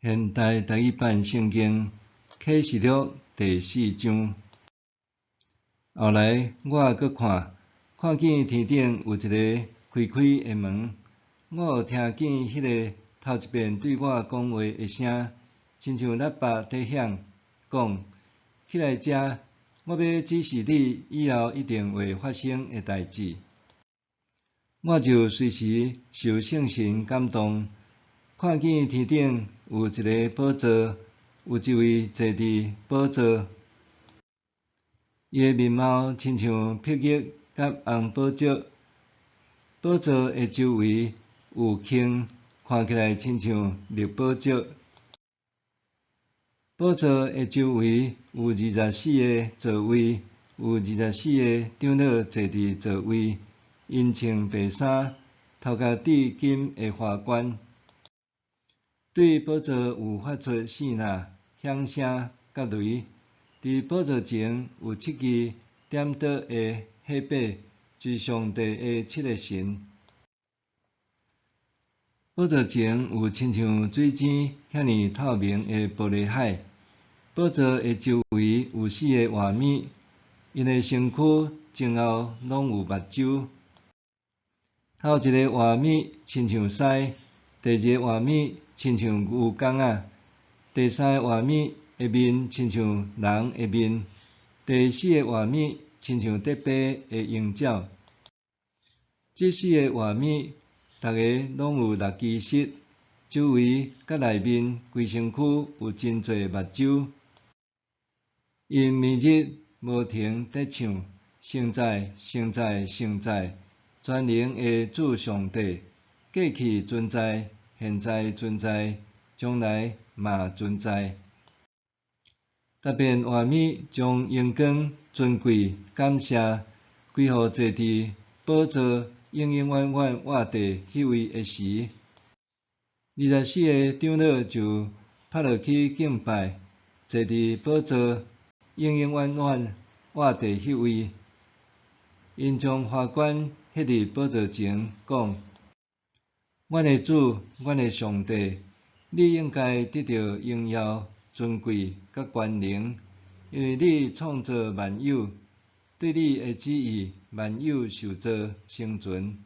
现代第一版圣经启示录第4章。后来我阁看见天顶有一个开的门，我有听见迄个头一遍对我讲话的声，亲像喇叭在响，讲：起来食，我要指示你以后一定会发生的代志。我就随时受圣神感动，看见天顶有一个宝座，有一位坐伫宝座，伊的面貌亲像碧玉甲红宝石，宝座的周围有坑，看起来亲像绿宝石。宝座的周围有24个座位，有24个长老坐伫座位，因穿白衫，头壳戴金的花冠。对宝座有发出声呐、响声甲雷。伫宝座前有7支点倒的火把，就是上帝的7个神。宝座前有亲像水晶遐尼透明的玻璃海。宝座的周围有4个画面，因的身躯前后拢有目睭。头一个画面亲像狮，第二个画面亲像牛公仔，第三个画面的面亲像人的面，第四个画面亲像德白的鹰爪。这4个画面，逐个拢有6支翅，周围甲内面规身躯有真侪目睭。因暝日无停在唱，圣哉，圣哉，圣哉！全能的主上帝，过去存在，现在存在，将来嘛存在。逐遍画面将荣光、尊贵、感谢归乎坐伫宝座永永远远活地迄位的时，24个长老就趴落去敬拜，坐伫宝座永永远远活地迄位。因将花冠迄伫宝座前，讲：阮的主，阮的上帝，你应该得到荣耀、尊贵甲权能，因为你创造万有，对你的旨意，万有受造成全。